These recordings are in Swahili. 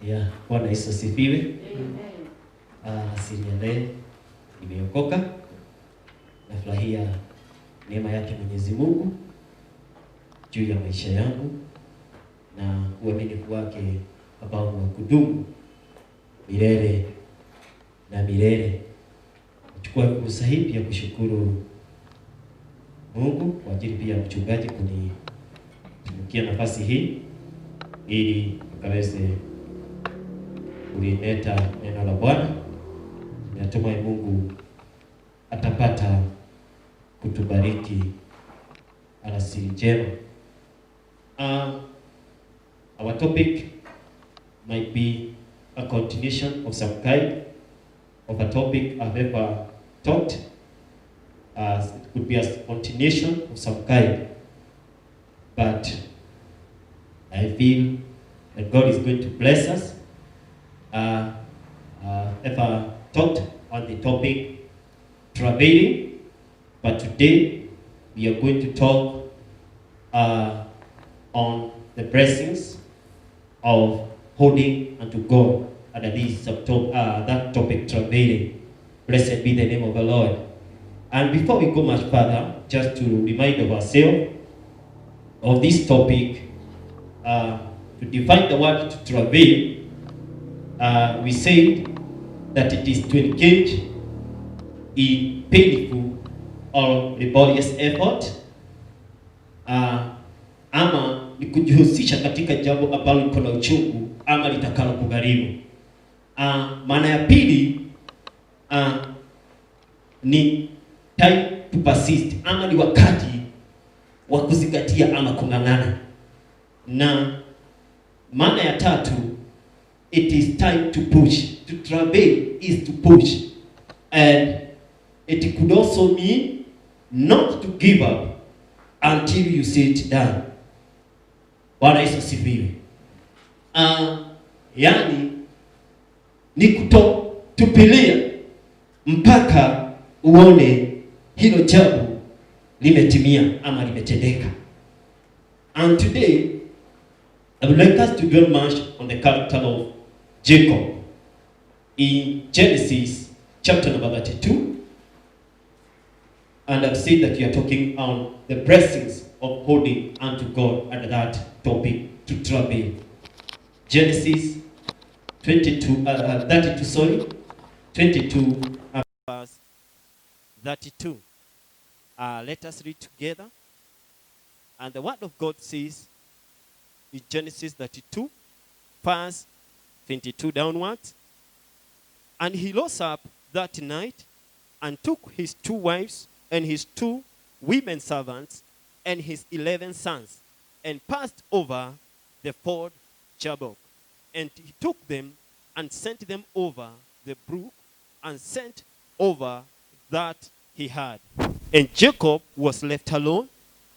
Ya, Bwana Yesu asifiwe. Asili ya leo nimeokoka. Nafurahia neema yake Mwenyezi Mungu juu ya maisha yangu na uaminifu wake ambao ni wa kudumu milele na milele. Nachukua fursa hii pia kushukuru Mungu kwa ajili pia mchungaji kunitumikia nafasi hii ili tukaweze kulileta neno la Bwana. Natumai Mungu atapata kutubariki alasiri njema. Our topic might be a continuation of some kind of a topic I've ever taught. It could be a continuation of some kind, but I feel that God is going to bless us. Ever taught on the topic travailing, but today we are going to talk on the blessings of holding unto God under this that topic, travailing. Blessed be the name of the Lord. And before we go much further, just to remind ourselves of this topic, to define the word to travail, we said that it is to engage in painful or laborious effort, ama ni kujihusisha katika jambo ambalo liko na uchungu ama litakalo kugharimu. Maana ya pili ni time to persist, ama ni wakati wa kuzingatia ama kung'ang'ana. Na maana ya tatu, it is time to push. To travail is to push, and it could also mean not to give up until you sit down. Bwana Yesu asifiwe. Yani ni kutotupilia mpaka uone hilo jambo limetimia ama limetendeka. And today I would like us to dwell much on the character of Jacob in Genesis chapter number 32. And I've said that we are talking on the blessings of holding unto God under that topic, to travail. Genesis 22, verse 32. Let us read together. And the word of God says in Genesis 32, verse 22 downwards. And he rose up that night and took his 2 wives and his 2 women servants and his 11 sons and passed over the ford Jabbok. And he took them and sent them over the brook and sent over that he had. And Jacob was left alone,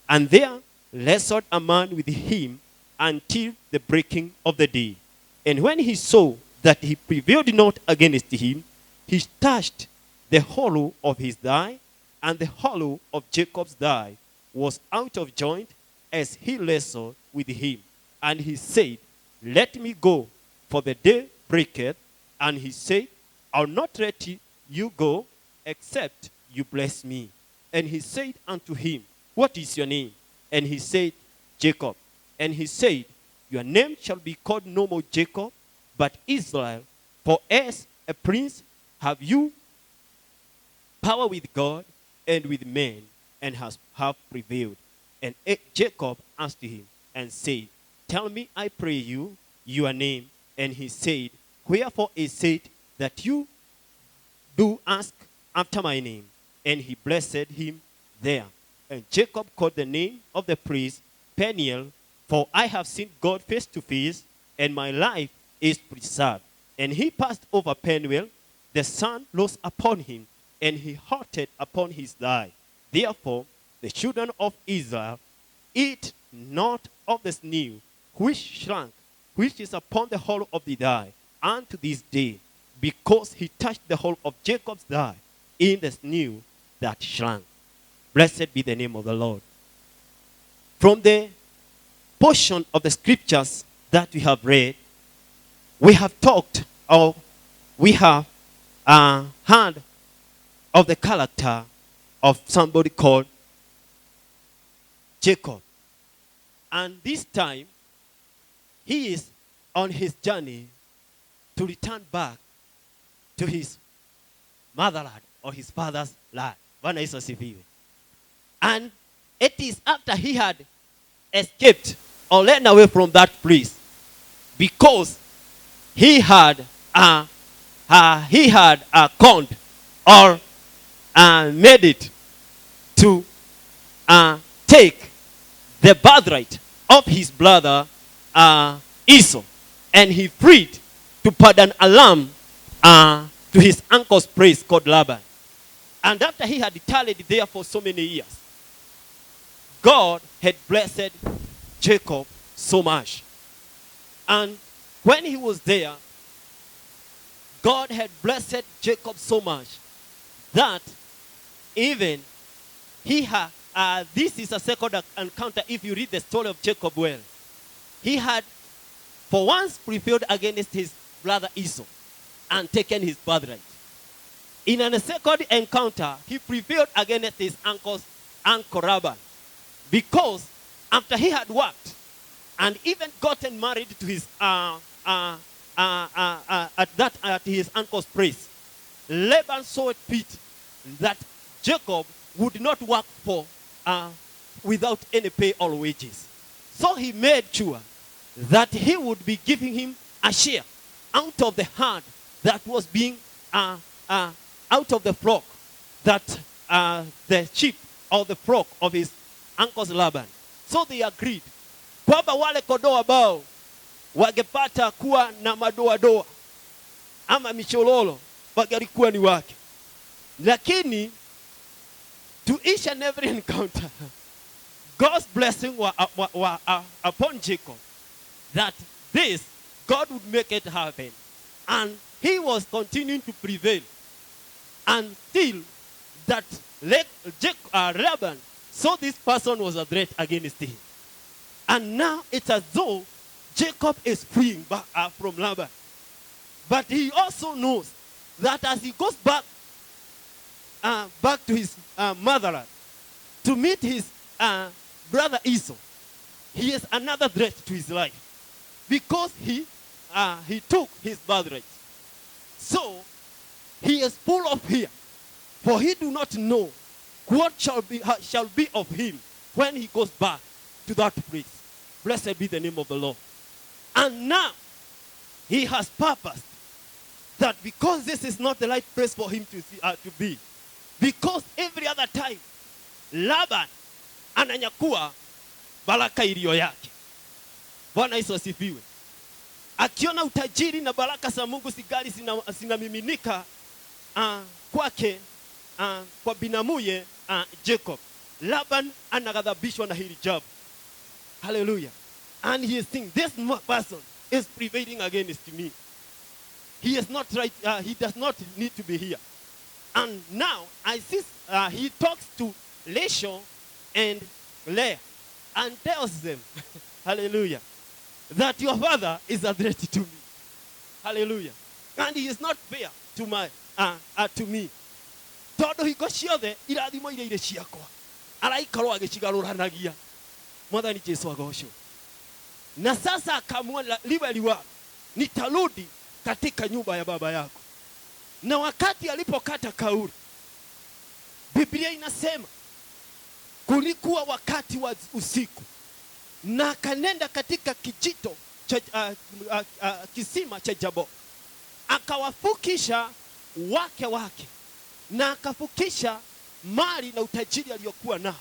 and there wrestled a man with him until the breaking of the day. And when he saw that he prevailed not against him, he touched the hollow of his thigh, and the hollow of Jacob's thigh was out of joint as he wrestled with him. And he said, Let me go, for the day breaketh. And he said, I'll not let you go, except you bless me. And he said unto him, What is your name? And he said, Jacob. And he said, Your name shall be called no more Jacob, but Israel, for as a prince have you power with God and with men, and have prevailed. And Jacob asked him and said, Tell me, I pray you, your name. And he said, Wherefore is said that you do ask after my name? And he blessed him there. And Jacob called the name of the priest Peniel, for I have seen God face to face, and my life is preserved. And he passed over Peniel, the sun rose upon him, and he halted upon his thigh. Therefore the children of Israel eat not of the sinew which shrunk, which is upon the hollow of the thigh, unto this day, because he touched the hollow of Jacob's thigh in the sinew that shrunk. Blessed be the name of the Lord. From the portion of the scriptures that we have read, we have talked, or we have heard of the character of somebody called Jacob. And this time, he is on his journey to return back to his motherland or his father's land. And it is after he had escaped or ran away from that place, because he had conned or made it to take the birthright of his brother Esau, and he freed to pardon Alam to his uncle's place called Laban. And after he had tarried there for so many years, God had blessed Jacob so much. And when he was there, God had blessed Jacob so much that even he had, this is a second encounter if you read the story of Jacob well. He had for once prevailed against his brother Esau and taken his birthright. In a second encounter, he prevailed against his uncle Laban, because after he had worked and even gotten married to his at his uncle's place, Laban saw it fit that Jacob would not work for without any pay or wages. So he made sure that he would be giving him a share out of the herd that was being out of the flock, that the sheep or the flock of his uncle's Laban. So they agreed kwamba wale kondoo ambao wangepata kuwa na madoadoa ama michololo wangelikuwa ni wake. Lakini to each and every encounter, God's blessing were upon Jacob, that this God would make it happen. And he was continuing to prevail until that Laban saw this person was a threat against him. And now it's as though Jacob is freeing back from Laban. But he also knows that as he goes back to his motherland to meet his brother Esau, he is another threat to his life, because he took his birthright. So he is full of fear, for he do not know what shall be of him when he goes back to that place. Blessed be the name of the Lord. And now he has purposed that because this is not the right place for him to be, because every other time Laban ananyakua baraka iliyo yake. Bwana Yesu asifiwe. Akiona utajiri na baraka za Mungu sigali zinamiminika kwake kwa binamuye Jacob, Laban anaghadhabishwa na hili jambo. Hallelujah. And he is thinking, this person is prevailing against me. He is not right. He does not need to be here. And now I see he talks to Rachel and Leah and tells them, hallelujah, that your father is a threat to me. Hallelujah. And he is not fair to me. Todo hiko ciothe irathimo ire ciakwa araikarwo agicigaruranagia. Mwathani Jesu agocwo. Na sasa akamua liwe liwa, nitarudi katika nyumba ya baba yako. Na wakati alipokata kauli, Biblia inasema kulikuwa wakati wa usiku, na akanenda katika kijito cha kisima cha Jabok, akawafukisha wake na akafukisha mali na utajiri aliyokuwa nao,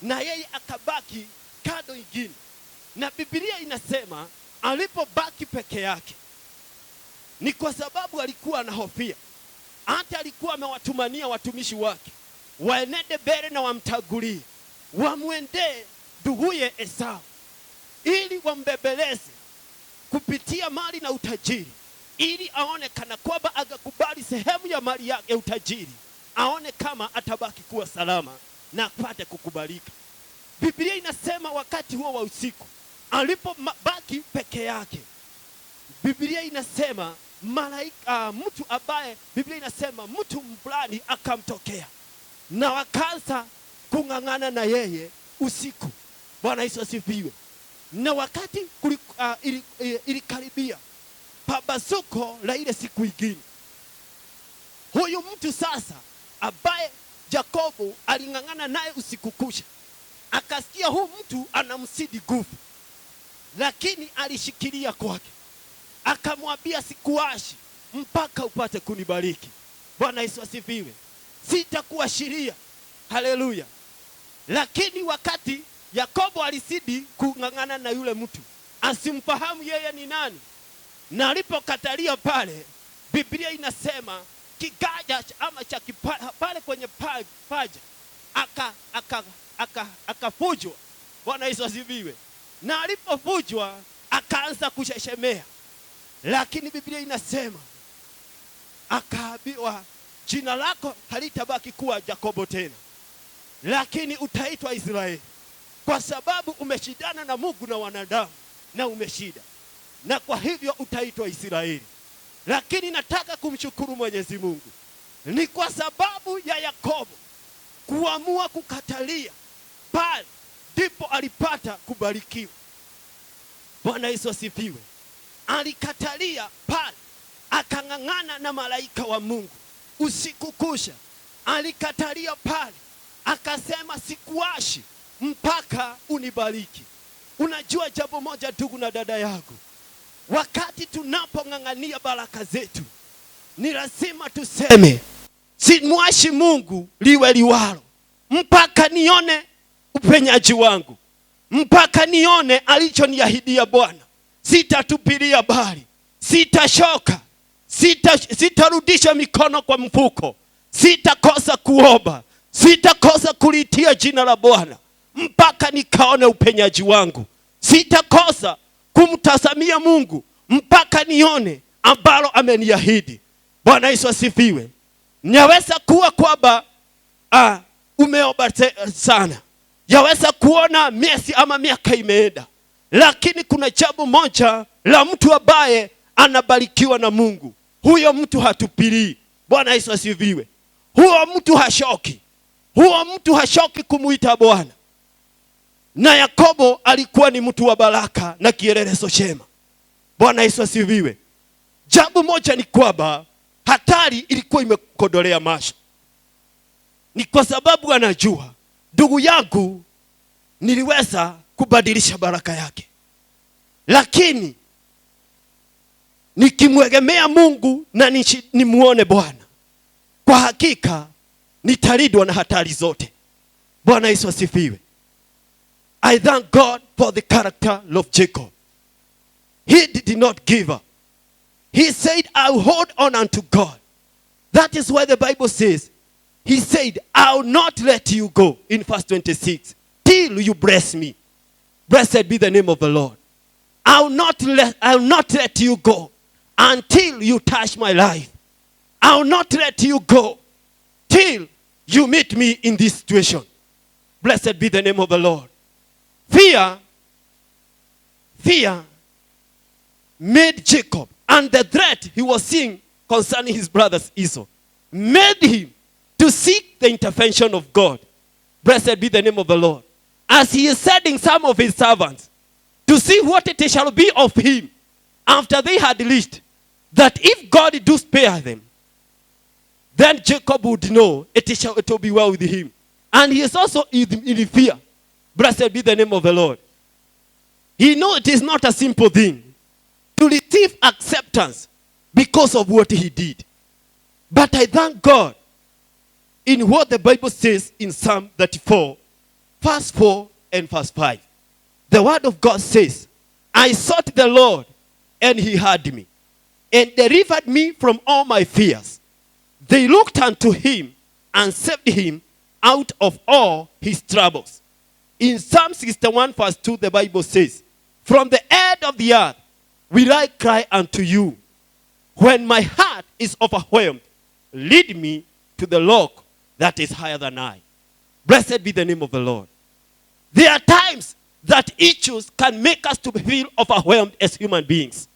na yeye akabaki kado ingine. Na Biblia inasema alipobaki peke yake ni kwa sababu alikuwa anahofia. Hata alikuwa amewatumania watumishi wake waenende mbele na wamtagulie, wamwendee nduguye Esau, ili wambebeleze kupitia mali na utajiri, ili aone kana kwamba agakubali sehemu ya mali yake ya utajiri, aone kama atabaki kuwa salama na apate kukubalika. Biblia inasema wakati huo wa usiku alipobaki peke yake, Biblia inasema malaika, mtu ambaye Biblia inasema mtu fulani akamtokea na wakaanza kung'ang'ana na yeye usiku. Bwana Yesu asifiwe. Na wakati ilikaribia pambazuko la ile siku ingine, huyu mtu sasa ambaye Yakobo aling'ang'ana naye usiku kucha, akasikia huyu mtu anamsidi nguvu, lakini alishikilia kwake. Akamwambia, sikuachi mpaka upate kunibariki. Bwana Yesu asifiwe. Sitakuashiria. Haleluya. Lakini wakati Yakobo alisidi kung'ang'ana na yule mtu, asimfahamu yeye ni nani, na alipokatalia pale, Biblia inasema kigaja ama cha pale kwenye paja akafujwa. Bwana Yesu asifiwe. Na alipofujwa akaanza kusheshemea, lakini Biblia inasema akaambiwa, jina lako halitabaki kuwa Yakobo tena, lakini utaitwa Israeli, kwa sababu umeshindana na Mungu na wanadamu na umeshinda, na kwa hivyo utaitwa Israeli. Lakini nataka kumshukuru Mwenyezi Mungu, ni kwa sababu ya Yakobo kuamua kukatalia pale, ndipo alipata kubarikiwa. Bwana Yesu asifiwe. Alikatalia pale, akang'ang'ana na malaika wa Mungu usiku kusha. Alikatalia pale, akasema sikuachi mpaka unibariki. Unajua jambo moja ndugu na dada yangu, wakati tunapong'ang'ania baraka zetu, ni lazima tuseme simwachi Mungu liwe liwalo, mpaka nione upenyaji wangu, mpaka nione alichoniahidia Bwana. Sitatupilia bali, sitashoka, sitarudisha mikono kwa mfuko, sitakosa kuomba, sitakosa kulitia jina la Bwana mpaka nikaone upenyaji wangu. Sitakosa kumtazamia Mungu mpaka nione ambalo ameniahidi. Bwana Yesu asifiwe. Nyaweza kuwa kwamba umeomba sana, yaweza kuona miezi ama miaka imeenda, lakini kuna jambo moja la mtu ambaye anabarikiwa na Mungu. Huyo mtu hatupilii. Bwana Yesu asifiwe. Huyo mtu hashoki. Huyo mtu hashoki kumuita Bwana. Na Yakobo alikuwa ni mtu wa baraka na kielelezo chema. Bwana Yesu asifiwe. Jambo moja ni kwamba hatari ilikuwa imekodolea macho. Ni kwa sababu anajua, ndugu yangu, niliweza kubadilisha baraka yake, lakini nikimwegemea Mungu na nimuone Bwana, kwa hakika nitalindwa na hatari zote. Bwana Yesu asifiwe. I thank God for the character of Jacob. He did not give up. He said, I will hold on unto God. That is why the Bible says, he said, I will not let you go, in verse 26, till you bless me. Blessed be the name of the Lord. I will not let you go until you touch my life. I will not let you go till you meet me in this situation. Blessed be the name of the Lord. Fear made Jacob, and the threat he was seeing concerning his brothers Esau, made him to seek the intervention of God. Blessed be the name of the Lord. As he is sending some of his servants to see what it shall be of him after they had reached, that if God do spare them, then Jacob would know it will be well with him. And he is also in fear. Blessed be the name of the Lord. He knows it is not a simple thing to receive acceptance because of what he did. But I thank God in what the Bible says in Psalm 34, verse 4 and verse 5. The word of God says, I sought the Lord, and he heard me, and delivered me from all my fears. They looked unto him and saved him out of all his troubles. In Psalm 61 verse 2, the Bible says, from the end of the earth will I cry unto you. When my heart is overwhelmed, lead me to the rock that is higher than I. Blessed be the name of the Lord. There are times that issues can make us to feel overwhelmed as human beings.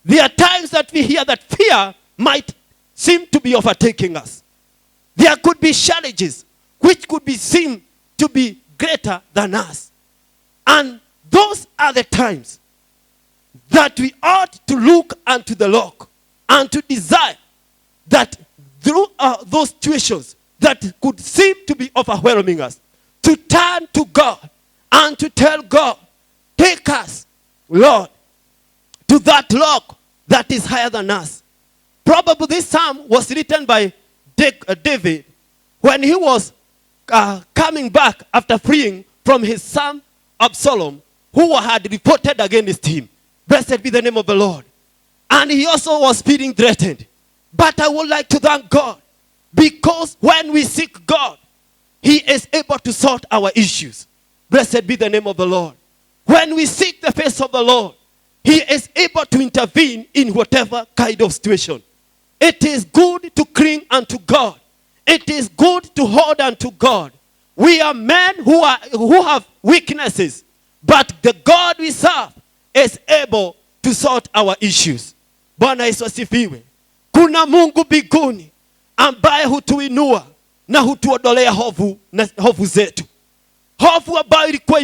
There are times that we hear that fear might seem to be overtaking us. There could be challenges which could be seen to be greater than us. And those are the times that we ought to look unto the Lord and to desire that through those situations that could seem to be overwhelming us, to turn to God and to tell God, take us, Lord, to that rock that is higher than us. Probably this psalm was written by David when he was coming back after freeing from his son Absalom, who had reported against him. Blessed be the name of the Lord. And he also was feeling threatened. But I would like to thank God, because when we seek God, he is able to sort our issues. Blessed be the name of the Lord. When we seek the face of the Lord, he is able to intervene in whatever kind of situation. It is good to cling unto God. It is good to hold unto God. We are men who have weaknesses, but the God we serve is able to sort our issues. Bwana Yesu asifiwe. Kuna Mungu mbinguni ambaye hutuinua na hutuondolea hofu zetu. Hofu ambayo ilikuwa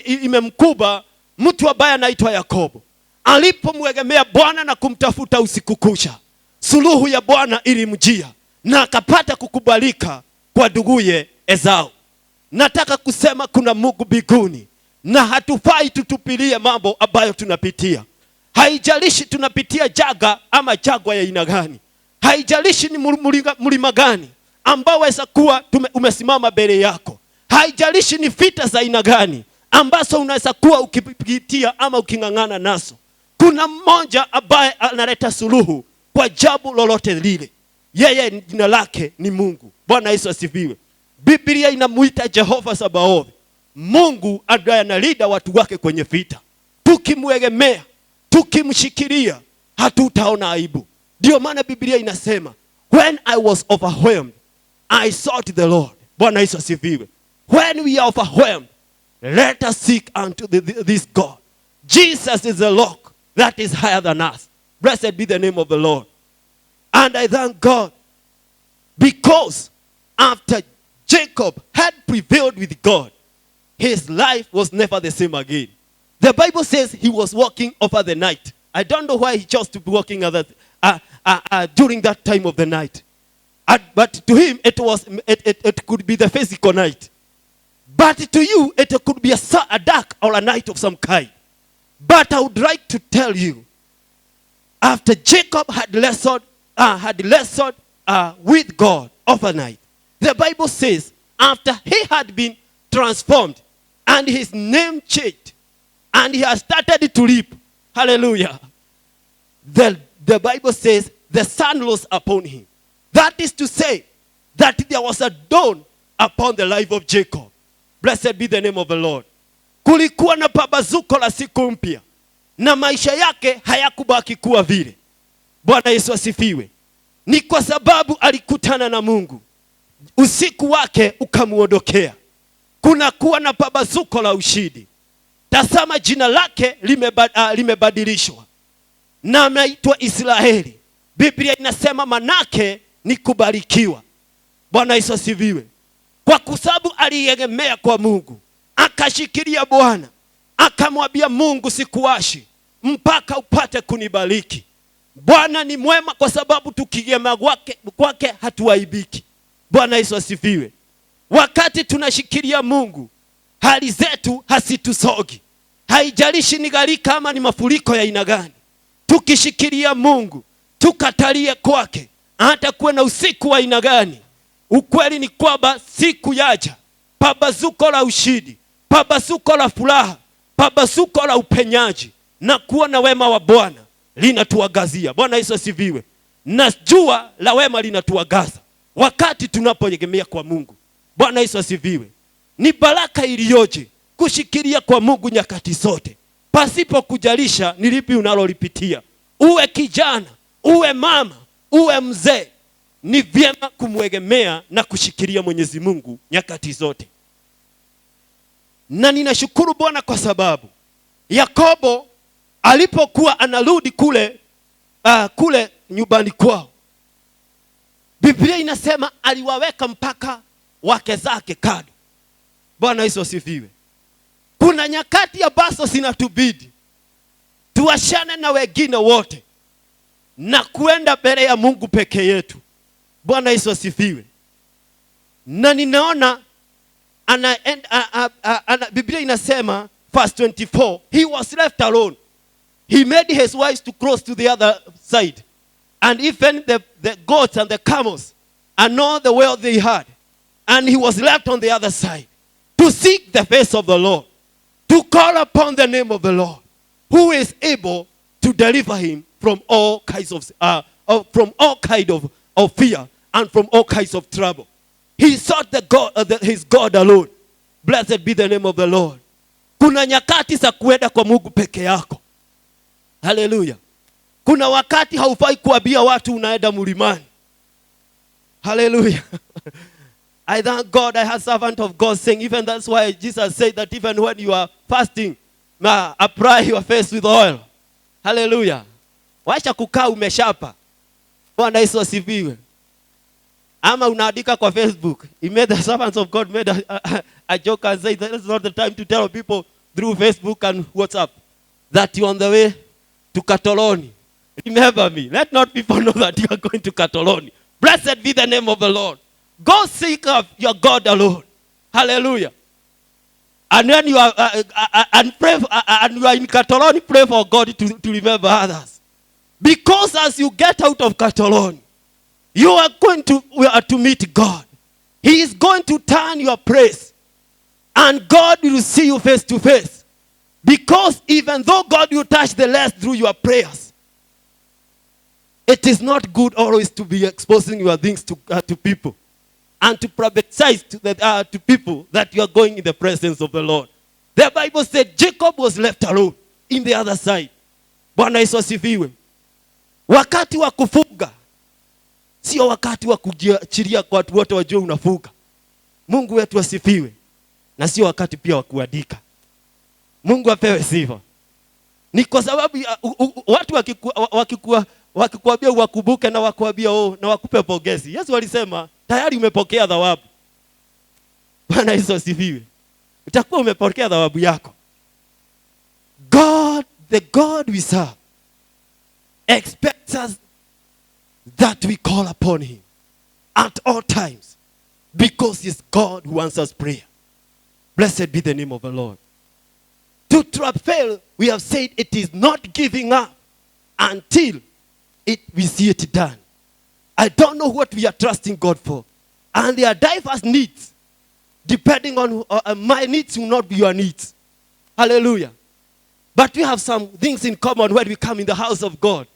imemkuba mtu ambaye anaitwa Yakobo. Alipomwegemea Bwana na kumtafuta usiku kucha, suluhu ya Bwana ilimjia na akapata kukubalika kwa nduguye Esau. Nataka kusema kuna Mungu mbinguni na hatufai tutupilie mambo ambayo tunapitia. Haijalishi tunapitia jaga ama jagwa ya aina gani. Haijalishi ni mlima gani ambao waweza kuwa umesimama mbele yako. Haijalishi ni vita za aina gani ambazo unaweza kuwa ukipitia ama ukingangana nazo. Kuna mmoja ambaye analeta suluhu kwa jambo lolote lile. Yeye jina lake ni Mungu. Bwana Yesu asifiwe. Biblia inamuita Jehova Sabaoth, Mungu ambaye analinda watu wake kwenye vita. Tukimwegemea, tukimshikilia, hatutaona aibu. Ndio maana Biblia inasema, when I was overwhelmed, I sought the Lord. Bwana Yesu asifiwe. When we are overwhelmed, let us seek unto this God. Jesus is the rock that is higher than us. Blessed be the name of the Lord. And I thank God, because after Jacob had prevailed with God, his life was never the same again. The Bible says he was walking over the night. I don't know why he chose to be walking during that time of the night. But to him, it could be the physical night. But to you, it could be a dark or a night of some kind. But I would like to tell you, after Jacob had wrestled with God overnight, the Bible says, after he had been transformed and his name changed and he has started to leap, hallelujah, the Bible says the sun rose upon him. That is to say that there was a dawn upon the life of Jacob. Blessed be the name of the Lord. Kulikuwa na pambazuko la siku mpya na maisha yake hayakubaki kuwa vile. Bwana Yesu asifiwe. Ni kwa sababu alikutana na Mungu, usiku wake ukamuondokea. Kuna kuwa na pambazuko la ushindi. Tazama, jina lake limebadilishwa na ameitwa Israeli. Biblia inasema manake ni kubarikiwa. Bwana Yesu asifiwe. Kwa sababu aliegemea kwa Mungu, akashikilia Bwana, akamwambia Mungu, sikuachi mpaka upate kunibariki. Bwana ni mwema kwa sababu tukiegemea kwake hatuaibiki. Bwana Yesu asifiwe. Wakati tunashikilia Mungu, hali zetu hasitusogi. Haijalishi ni gharika ama ni mafuriko ya aina gani. Tukishikilia Mungu, tukatalie kwake, hata kuwe na usiku wa aina gani, ukweli ni kwamba siku yaja, pambazuko la ushindi, pambazuko la furaha, pambazuko la upenyaji na kuona wema wa Bwana linatuangazia. Bwana Yesu asifiwe. Na jua la wema linatuangaza wakati tunapoegemea kwa Mungu. Bwana Yesu asifiwe. Ni baraka iliyoje kushikilia kwa Mungu nyakati zote, pasipo kujalisha ni lipi unalolipitia. Uwe kijana, uwe mama, uwe mzee, ni vyema kumwegemea na kushikilia Mwenyezi Mungu nyakati zote. Na ninashukuru Bwana kwa sababu Yakobo alipokuwa anarudi kule nyumbani kwao, Biblia inasema aliwaweka mpaka wake zake kando. Bwana Yesu asifiwe. Kuna nyakati ambazo zinatubidi tuachane na wengine wote na kuenda mbele ya Mungu peke yetu. Bwana Yesu asifiwe. Na ninaona Biblia inasema verse 24, he was left alone. He made his wives to cross to the other side, and even the goats and the camels and all the wealth they had, and he was left on the other side to seek the face of the Lord, to call upon the name of the Lord, who is able to deliver him from all kinds of fear and from all kinds of trouble. He sought his God alone. Blessed be the name of the Lord. Kuna nyakati za kuenda kwa Mungu peke yako. Hallelujah. Kuna wakati haufai kuambia watu unaenda mlimani. Hallelujah. I thank God I have servant of God saying, even that's why Jesus said that even when you are fasting, apply your face with oil. Hallelujah. Wacha kukaa umeshapa. Bwana Yesu asifiwe. Ama unaandika kwa Facebook. He made the servants of God made a joke and said that is not the time to tell people through Facebook and WhatsApp that you're on the way to Katoloni. Remember me. Let not people know that you are going to Katoloni. Blessed be the name of the Lord. Go seek of your God alone. Hallelujah. And when you are and pray and you are in Katoloni, pray for God to remember others. Because as you get out of Katoloni, you are going to meet God. He is going to turn your praise, and God will see you face to face. Because even though God will touch the less through your prayers, it is not good always to be exposing your things to people and to prophesy to people that you are going in the presence of the Lord. The Bible said Jacob was left alone in the other side. Bwana Yesu asifiwe. Wakati wa kufuga sio wakati wa kujiachilia kwa watu wote wajue unafuga. Mungu wetu asifiwe. Na sio wakati pia wa kuandika. Mungu apewe sifa. Ni kwa sababu watu wakikuambia wakumbuke na wakuambia na wakupe pongezi. Yesu alisema tayari umepokea thawabu. Bwana Yesu asifiwe. Utakuwa umepokea thawabu yako. God, the God we serve, expects us that we call upon him at all times, because he's God who answers prayer. Blessed be the name of the Lord. To travail, we have said it is not giving up until we see it done. I don't know what we are trusting God for. And there are diverse needs. Depending on my needs will not be your needs. Hallelujah. But we have some things in common when we come in the house of God.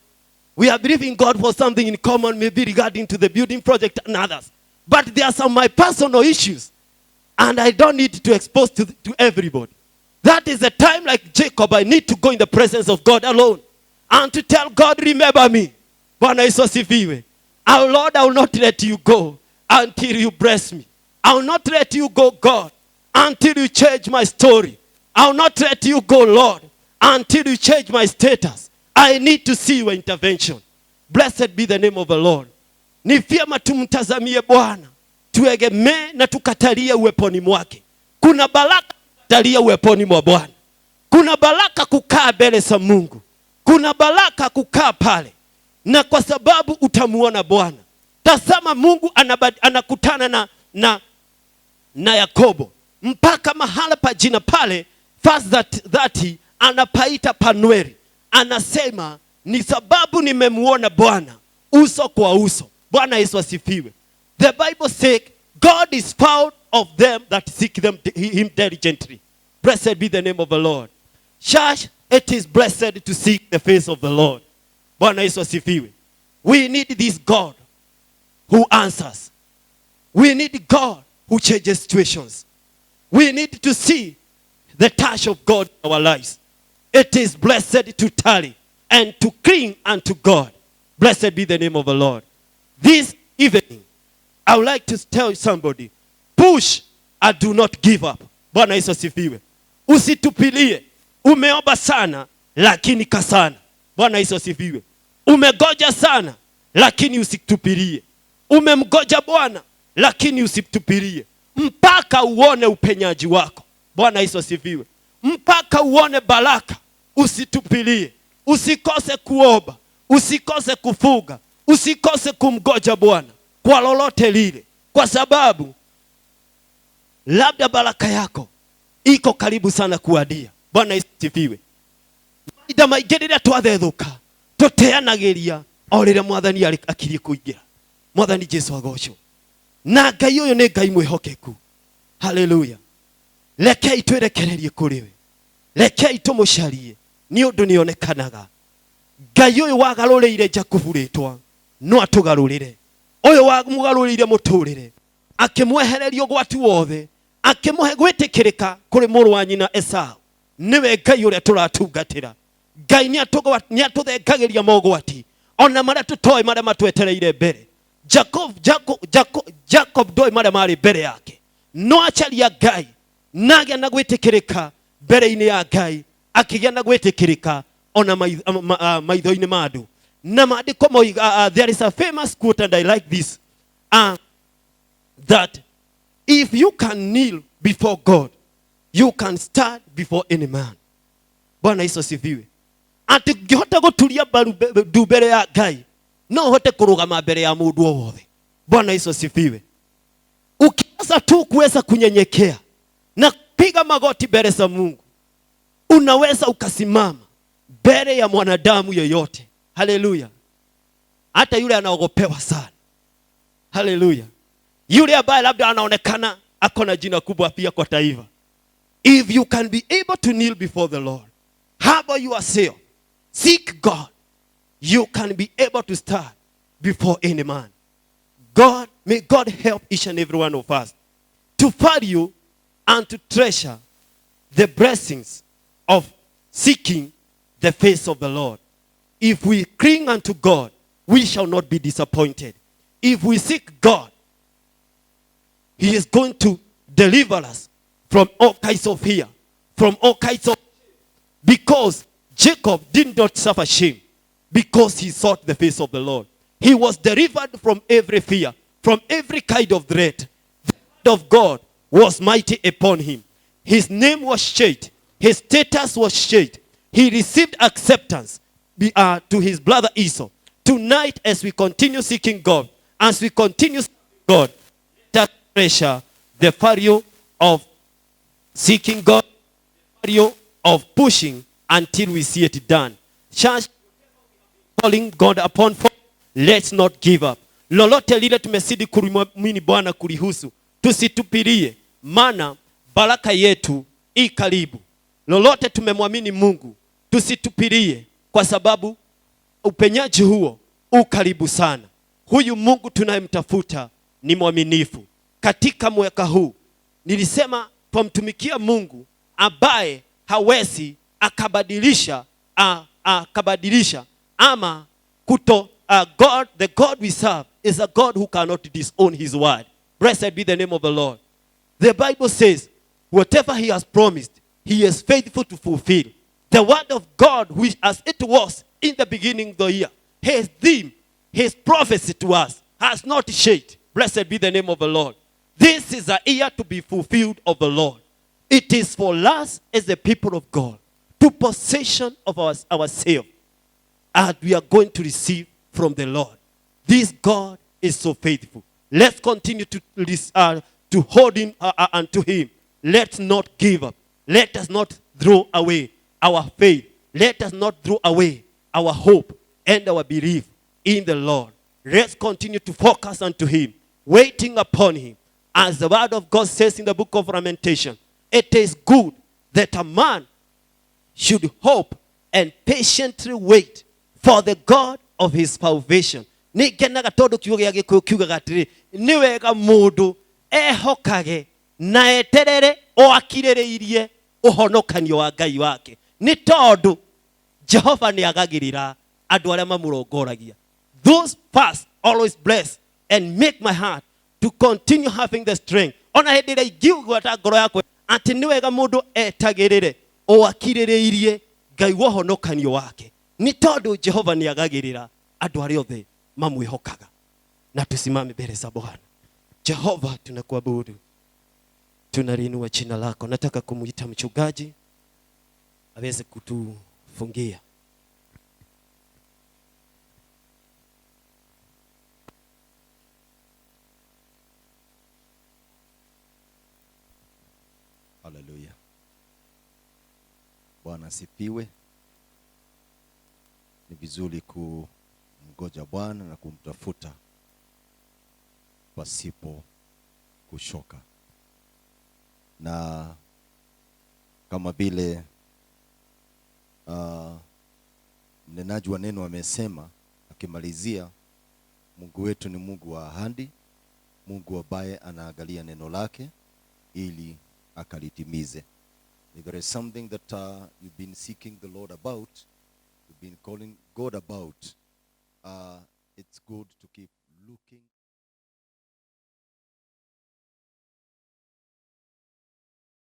We are believing God for something in common, maybe regarding to the building project and others. But there are some my personal issues. And I don't need to expose to everybody. That is the time like Jacob, I need to go in the presence of God alone. And to tell God, remember me. Bwana Yesu asifiwe. Our Lord, I will not let you go until you bless me. I will not let you go, God, until you change my story. I will not let you go, Lord, until you change my status. I need to see your intervention. Blessed be the name of the Lord. Ni vyema tumtazamie Bwana. Tuegemee na tukatalie uweponi mwake. Kuna baraka kukatalia uweponi mwa Bwana. Kuna baraka kukaa mbele za Mungu. Kuna baraka kukaa pale. Na kwa sababu utamuona Bwana. Tazama Mungu anakutana na Yakobo. Mpaka mahala pa jina pale, verse 30, anapaita Panueli. Anasema ni sababu nimemuona Bwana uso kwa uso. Bwana Yesu asifiwe. The Bible says God is found of them that seek him diligently. Blessed be the name of the Lord. Church, it is blessed to seek the face of the Lord. Bwana Yesu asifiwe. We need this God who answers. We need God who changes situations. We need to see the touch of God in our lives. It is blessed to tarry and to cling unto God. Blessed be the name of the Lord. This evening, I would like to tell somebody, push and do not give up. Bwana Yesu asifiwe. Usitupilie. Umeomba sana lakini kasana. Bwana Yesu asifiwe. Umegoja sana, lakini usitupilie. Umemgoja Bwana, lakini usitupilie mpaka uone upenyaji wako. Bwana Yesu asifiwe. Mpaka uone baraka, usitupilie. Usikose kuomba, usikose kufuga, usikose kumgoja Bwana kwa lolote lile, kwa sababu labda baraka yako iko karibu sana kuadia. Bwana Yesu asifiwe. Maida maingĩ rĩrĩa twathethuka tũteanagĩria o rĩrĩa mwathani akirie kũingĩra. Mwathani Jesu agocwo. Na Ngai ũyũ nĩ Ngai mwĩhokeku. Hallelujah. Rekei twerekererie kũrĩ we. Rekei tũmũcarie nĩ ũndũ nĩonekanaga. Ngai ũyũ wagarũrĩire Jakubu rĩtwa no atũgarũrĩre. Ũyũ wamũgarũrĩire mũtũrĩre akĩmwehereria ũgwati wothe, akĩmũhe gwĩtĩkĩrĩka kũrĩ mũrũ wa nyina Esau. Niwe Ngai ũrĩa tũratungatĩra. Ngai nĩatũthengagĩria mogwati ona marĩa tũtoĩ marĩa matwetereire mbere. Jacob ndoĩ marĩa marĩ mbere yake, no acaria Ngai nagĩa na gwĩtĩkĩrĩka mbere-inĩ ya Ngai, akĩgĩa na gwĩtĩkĩrĩka ona maitho-inĩ ma andũ. Na maandĩko moiga, there is a famous quote and I like this, that if you can kneel before God, you can stand before any man. Bwana Yesu asifiwe. Ati ngĩhota gũturia mbaru mbere ya Ngai, no hote kũrũgama mbere ya mũndũ o wothe. Bwana Yesu asifiwe. Ukianza tu kuweza kunyenyekea na piga magoti mbele za Mungu, unaweza ukasimama mbele ya mwanadamu yoyote. Haleluya. Hata yule anaogopewa sana. Haleluya. Yule ambaye labda anaonekana akona jina kubwa pia kwa taifa. If you can be able to kneel before the Lord, humble yourself, seek God, you can be able to stand before any man. God, may God help each and every one of us to value and to treasure the blessings of seeking the face of the Lord. If we cling unto God, we shall not be disappointed. If we seek God, He is going to deliver us from all kinds of fear, from all kinds of... Because Jacob did not suffer shame because he sought the face of the Lord. He was delivered from every fear, from every kind of dread. The hand of God was mighty upon him. His name was changed. His status was changed. He received acceptance to his brother Esau. Tonight, as we continue seeking God, as we continue seeking God, let us treasure the value of seeking God, the value of pushing until we see it done. Church, calling God upon for, let's not give up. Lolote lile tumesidi kulimwamini Bwana kulihusu, tusitupilie, maana baraka yetu i karibu. Lolote tumemwamini Mungu, tusitupilie, kwa sababu upenyaji huo u karibu sana. Huyu Mungu tunayemtafuta ni mwaminifu. Katika mwaka huu nilisema tumtumikia Mungu ambaye hawezi akabadilisha ama kuto. God, the God we serve is a God who cannot disown his word. Blessed be the name of the Lord. The Bible says, whatever he has promised, he is faithful to fulfill. The word of God, which as it was in the beginning of the year, his theme, his prophecy to us has not changed. Blessed be the name of the Lord. This is a year to be fulfilled of the Lord. It is for us as the people of God to possession of ourselves, and we are going to receive from the Lord. This God is so faithful. Let's continue to hold in unto him. Let's not give up. Let us not throw away our faith. Let us not throw away our hope and our belief in the Lord. Let's continue to focus unto him, waiting upon him. As the word of God says in the book of Lamentation, it is good that a man should hope and patiently wait for the God of his salvation. Nĩngenaga tondũ kiugo gĩa Gĩkũyũ kiugaga atĩrĩ, nĩ wega mũndũ ehokage na eterere o akirĩrĩirie ũhonokanio wa Ngai wake. Nĩ tondũ Jehova nĩagagĩrĩra andũ arĩa mamũrongoragia. Those fast always bless and make my heart to continue having the strength. Ona hĩndĩ ĩrĩa ingiugua ta ngoro yakwa atĩ nĩ wega mũndũ etagĩrĩre o akirĩrĩirie Ngai wohonokanio wake ni tondu Jehova ni agagirira andu aria othe mamwihokaga. Na tusimame mbele za Bwana. Jehova, tunakuabudu, tunaliinua jina lako. Nataka kumuita mchungaji aweze kutufungia. Haleluya. Bwana asifiwe. Ni vizuri kumngoja Bwana na kumtafuta pasipo kushoka. Na kama vile mnenaji wa neno amesema akimalizia, Mungu wetu ni Mungu wa ahadi, Mungu ambaye anaangalia neno lake ili akalitimize. If there is something that you've been seeking the Lord about, you've been calling God about, it's good to keep looking